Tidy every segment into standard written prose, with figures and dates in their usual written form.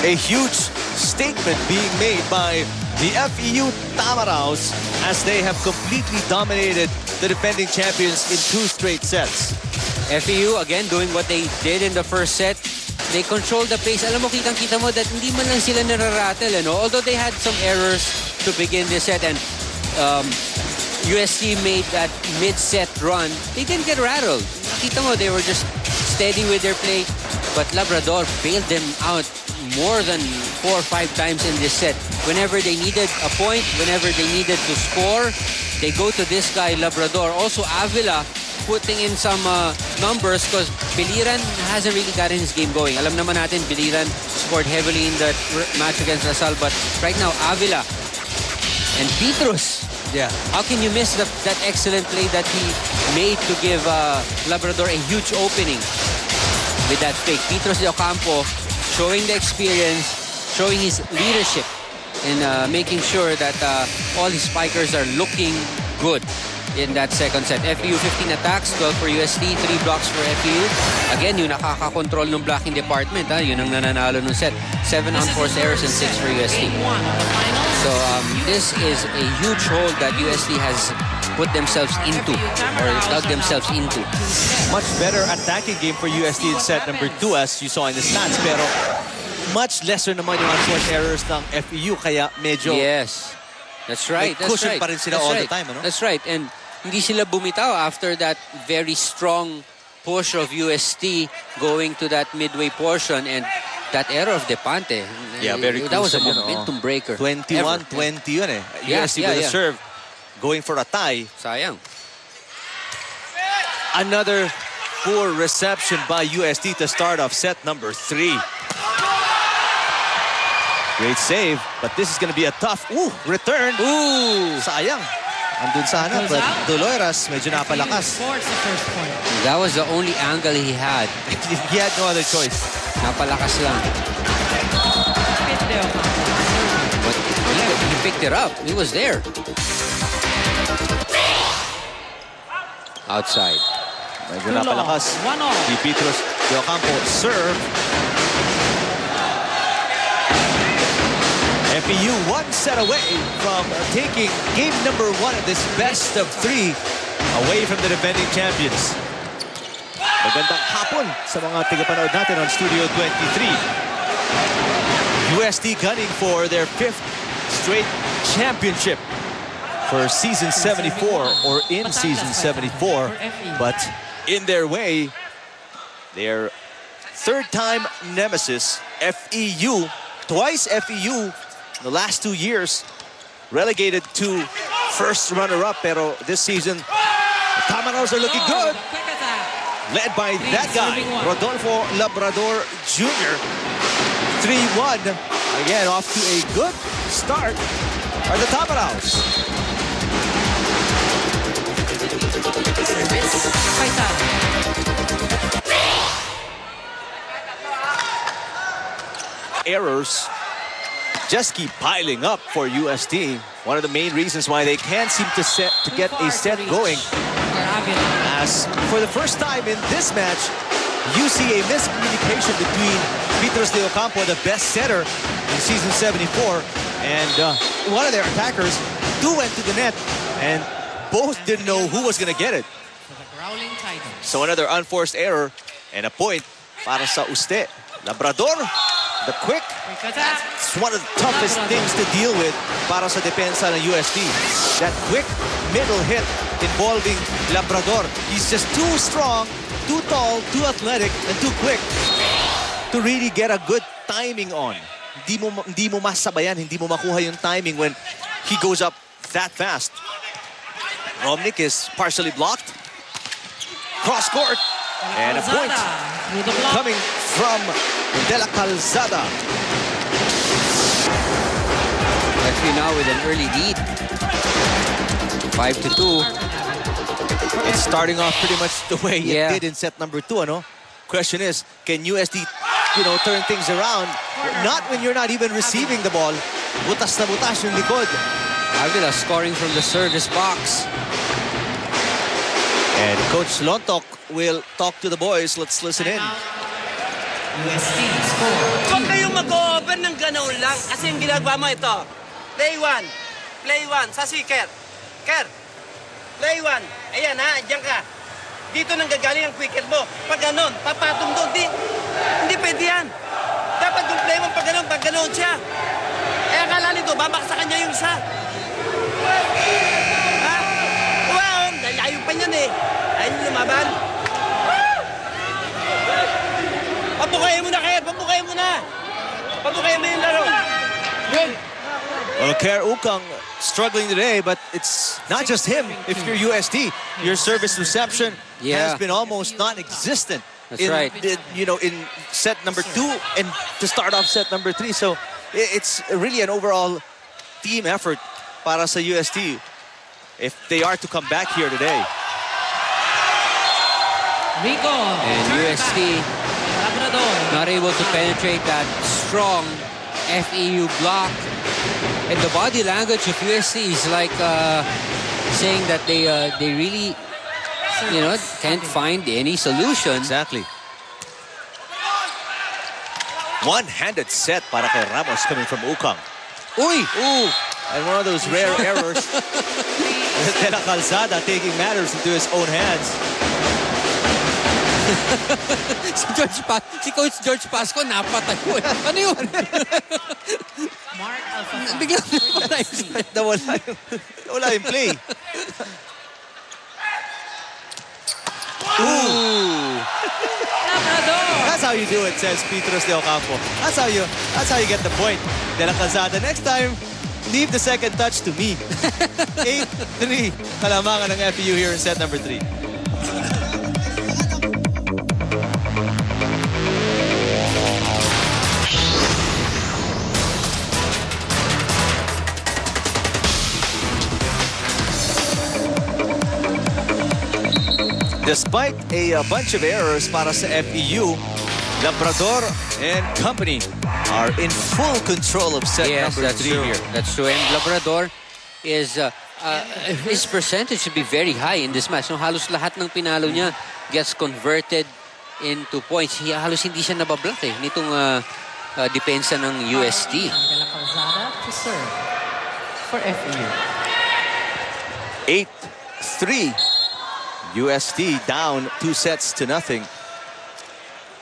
A huge statement being made by the FEU Tamaraws as they have completely dominated the defending champions in 2 straight sets. FEU, again, doing what they did in the first set. They controlled the pace. Alam mo, kitang-kita mo that hindi man lang sila nararattle, although they had some errors to begin this set, and UST made that mid-set run. They didn't get rattled. Nakita mo, they were just steady with their play, but Labrador bailed them out more than 4 or 5 times in this set. Whenever they needed a point, whenever they needed to score, they go to this guy, Labrador. Also, Avila putting in some numbers because Biliran hasn't really gotten his game going. Alam naman natin, Biliran scored heavily in that match against Lasal, but right now, Avila and Petrus. Yeah. How can you miss that excellent play that he made to give Labrador a huge opening with that fake? Petrus de Ocampo showing the experience, showing his leadership in making sure that all his spikers are looking good in that second set. FEU 15 attacks, 12 for UST, 3 blocks for FEU. Again, yung nakaka-control ng blocking department, yun ang nananalo ng set. 7 unforced errors and 6 for UST. So this is a huge hole that UST has put themselves into, or dug themselves into. Much better attacking game for UST in set number 2 as you saw in the stats, pero much lesser naman yung unforced errors ng FEU, kaya medyo... Yes, that's right. May cushion pa rin sila all the time, That's right, and hindi sila bumitaw after that very strong push of UST going to that midway portion, and that error of Depante. Yeah, very that was a crucial, momentum breaker. 21-20 yun eh. Yeah, UST with a serve going for a tie. Sayang. Another poor reception by UST to start off set number 3. Great save, but this is going to be a tough return. Sayang. Andun sana, but Doloiras medyo napalakas. That was the only angle he had. He had no other choice. Napalakas lang. But he picked it up. He was there. Outside. Medyo napalakas. Si Petrus de Ocampo serve. FEU 1 set away from taking game number 1 of this best of 3 away from the defending champions. Magandang hapon sa mga tigapanood natin on Studio 23. UST gunning for their 5th straight championship for season 74 or in season 74, but in their way, their 3rd-time nemesis, FEU, twice FEU in the last 2 years, relegated to first runner-up, pero this season, the Tamaraws are looking good. Led by that guy, Rodolfo Labrador Jr. 3-1. Again, off to a good start are the Tamaraws. Errors just keep piling up for UST. One of the main reasons why they can't seem to get a set going. As for the first time in this match, you see a miscommunication between Petrus de Ocampo, the best setter in season 74, and one of their attackers. 2 went to the net, and both didn't know who was going to get it. So another unforced error and a point para sa UST. Labrador, the quick. It's one of the toughest things to deal with para sa depensa ng UST. That quick middle hit involving Labrador. He's just too strong, too tall, too athletic, and too quick to really get a good timing on. Hindi mo masabayan, hindi mo makuha yung timing when he goes up that fast. Romnick is partially blocked. Cross court. And a point coming from De La Calzada. Actually now with an early lead. 5-2. It's starting off pretty much the way it did in set number 2, ano? Question is, can UST, turn things around? Not when you're not even receiving the ball. Butas na butas yung likod. Avila scoring from the service box. And Coach Lontok will talk to the boys. Let's listen in. UST score. Huwag kayong mag-over ng ganoon lang. Kasi yung ginagawa mo ito. Play one. Play one. Sa si Ker. Ker. Play one. Ayan ha, diyan ka. Dito nang gagaling ang quicker mo. Pag ganon, papatong doon. Hindi pwede yan. Dapat yung play mo pag ganon siya. Eh akala nito, babaksakan niya yung isa. Ha? Well, layo pa niyan eh. Ayaw niyo lumaban. Pabukayin mo na, Ker. Pabukayin mo na. Pabukayin mo yung laro. Well, Kerr Ukang struggling today, but it's not just him. If you're USD, your service reception has been almost non-existent. That's right. In set number 2 and to start off set number 3. So it's really an overall team effort para sa UST if they are to come back here today. Rico. And UST not able to penetrate that strong FEU block. And the body language of USC is like saying that they really, can't find any solution. Exactly. One-handed set para kay Ramos coming from Ukang. Uy! Ooh! And one of those rare errors. De La Calzada taking matters into his own hands. si Coach George Pasco napatay ko. Ano yun? Mark Alpha. Biglang Nawala yung play. Ooh! Labrador. That's how you do it, says Petros de Ocampo. That's how you get the point. De La Calzada, next time, leave the second touch to me. 8-3 kalamangan ng FEU here in set number 3. Despite a bunch of errors para sa FEU, Labrador and company are in full control of set number 3 here. That's true. And Labrador is his percentage should be very high in this match. No, halos lahat ng pinalo niya gets converted into points. Halos hindi siya nabablock nitong depensa ng UST. De La Calzada to serve for FEU. 8-3. UST down 2-0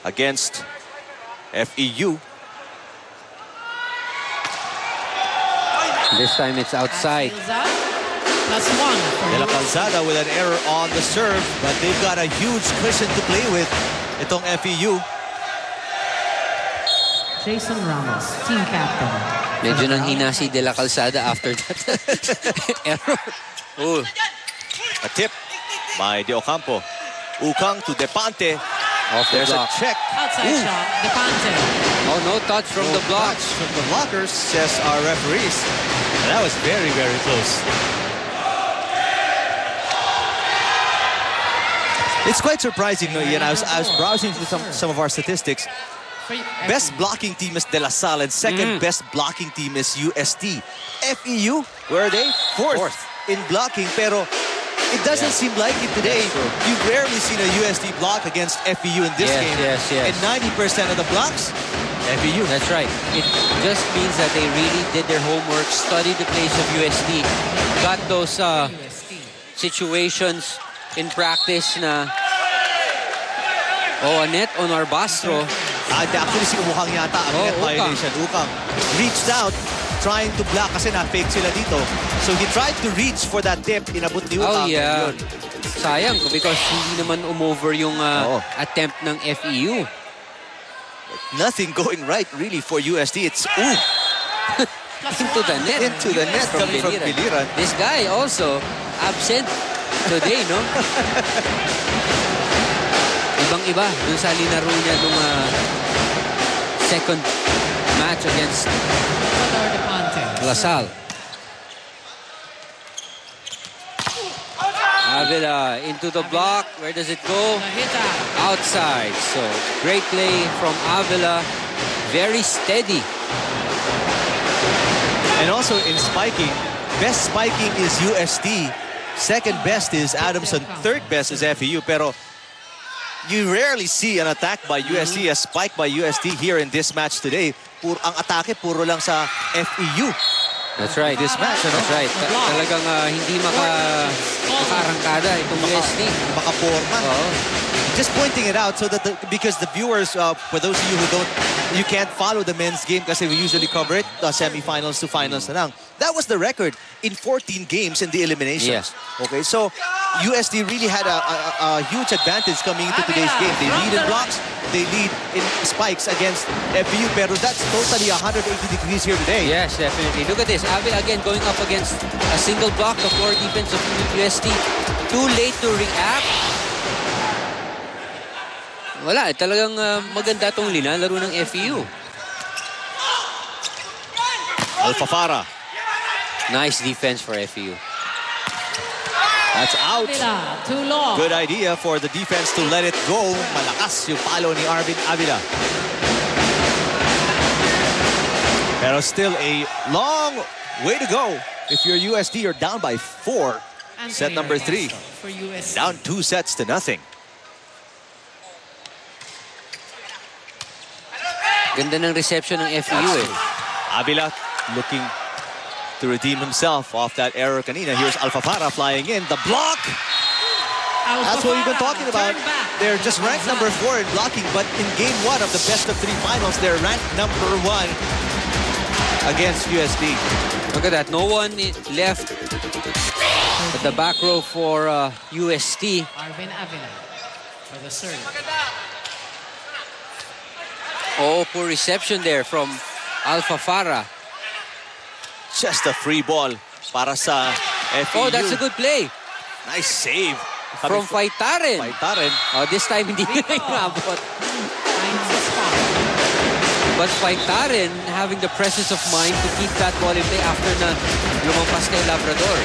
against FEU. This time it's outside. +1 for De La Calzada with an error on the serve, but they've got a huge cushion to play with. Itong FEU. Jason Ramos, team captain. Medyo nanghina si De La Calzada after that error. Ooh. A tip by De Ocampo. Ukang to Depante. There's a check. Outside shot, Depante. Oh, no touch from the blocks. From the blockers, says our referees. And that was very, very close. It's quite surprising, no, Ian. I was browsing through some of our statistics. Best blocking team is De La Salle, and second best blocking team is UST. FEU, where are they? Fourth in blocking, pero it doesn't seem like it today. You've rarely seen a UST block against FEU in this game. Yes. And 90% of the blocks, FEU. That's right. It just means that they really did their homework, studied the plays of UST, got those situations in practice na a net on Arbastro. Actually, si Ukang yata ang net violation. Ukang reached out, trying to block kasi na-fake sila dito. So he tried to reach for that tip, inabot ni Ukang. Oh, yeah. Sayang because hindi naman umover yung attempt ng FEU. Nothing going right really for UST. It's Into the net. Into the net coming from Biliran. This guy also absent today, no? Ibang-iba dun sa linaro niya nung second match against La Salle. Avila into the block. Where does it go? Outside. So, great play from Avila. Very steady. And also in spiking, best spiking is UST. Second best is Adamson. Third best is FEU. Pero you rarely see an attack by UST, a spike by UST here in this match today. Ang atake puro lang sa FEU. That's right. This match, ano? That's right. Talagang hindi makarangkada itong UST. Makaporma. Just pointing it out so that because the viewers, for those of you who you can't follow the men's game kasi we usually cover it, semifinals to finals na lang. That was the record in 14 games in the eliminations. Yeah. Okay, so UST really had a huge advantage coming into today's game. They lead in blocks, they lead in spikes against FEU, pero that's totally 180 degrees here today. Yes, definitely. Look at this. Avila again going up against a single block, the floor defense of UST. Too late to react. Wala, talagang maganda itong linalaro ng FEU. Alfafara. Nice defense for FEU. That's out. Too long. Good idea for the defense to let it go. Malakas yung palo ni Arvin Avila. Pero still a long way to go. If you're UST, you're down by 4. Set number 3. For UST. Down 2 sets to nothing. Ganda ng reception ng FEU eh. Avila looking to redeem himself off that error kanina. Here's Alfafara flying in. The block! That's what we've been talking about. They're just ranked number 4 in blocking, but in game 1 of the best of 3 finals, they're ranked number 1 against UST. Look at that. No one left at the back row for UST. Arvin Avila for the serve. Oh, poor reception there from Alfafara. Just a free ball para sa FEU. Oh, that's a good play. Nice save. From Faitaren. Oh, this time hindi na inabot. But Faitaren having the presence of mind to keep that ball in play after na lumampas kay Labrador.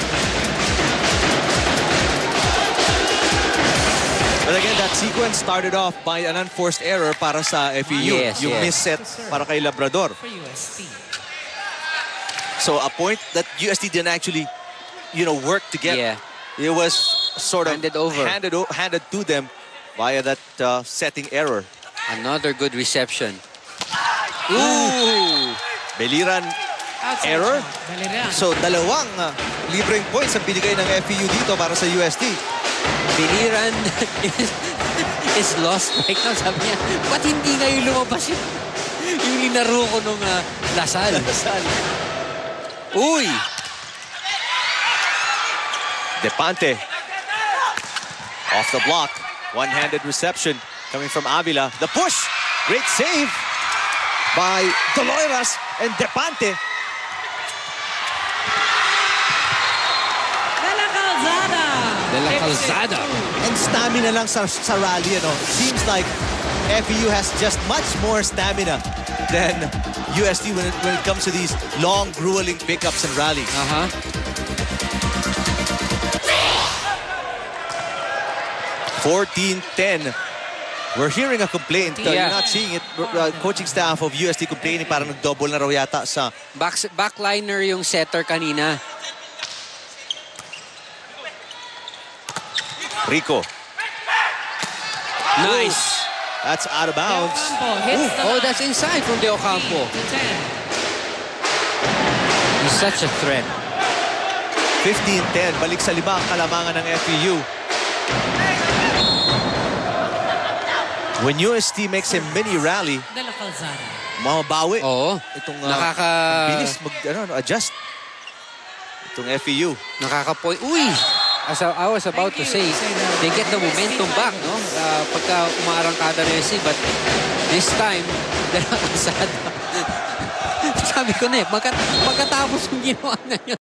But again, that sequence started off by an unforced error para sa FEU. Yes, yung yes. miss set para kay Labrador. For UST. So a point that UST didn't actually, work to get. Yeah. It was sort of handed over. Handed to them via that setting error. Another good reception. Ooh! Beliran error. So dalawang libreng points ang binigay ng FEU dito para sa UST. Beliran is lost right now. Sabi niya, ba't hindi ngayon lumabas yung linaro ko nung Lasal? Uy! Depante off the block. One-handed reception coming from Avila. The push. Great save by Doloiras and Depante. De la Calzada. And stamina lang sa rally. It seems like FEU has just much more stamina than UST when it comes to these long, grueling pickups and rallies. 14-10. We're hearing a complaint. You're not seeing it. Coaching staff of UST complaining parang nag-double na raw yata sa... Backliner yung setter kanina. Rico. Nice. That's out of bounds. Oh, that's inside from De Ocampo. He's such a threat. 15-10. Balik sa 5 ang kalamangan ng FEU. When UST makes a mini rally, mababawi. Oo. Itong bilis adjust. Itong FEU. Nakaka-point. Uy! As I was about to say, they get the momentum back, no? Pagka umaarangkada na UST, but this time, De La Calzada. Sabi ko na magkatapos yung ginawa na yun.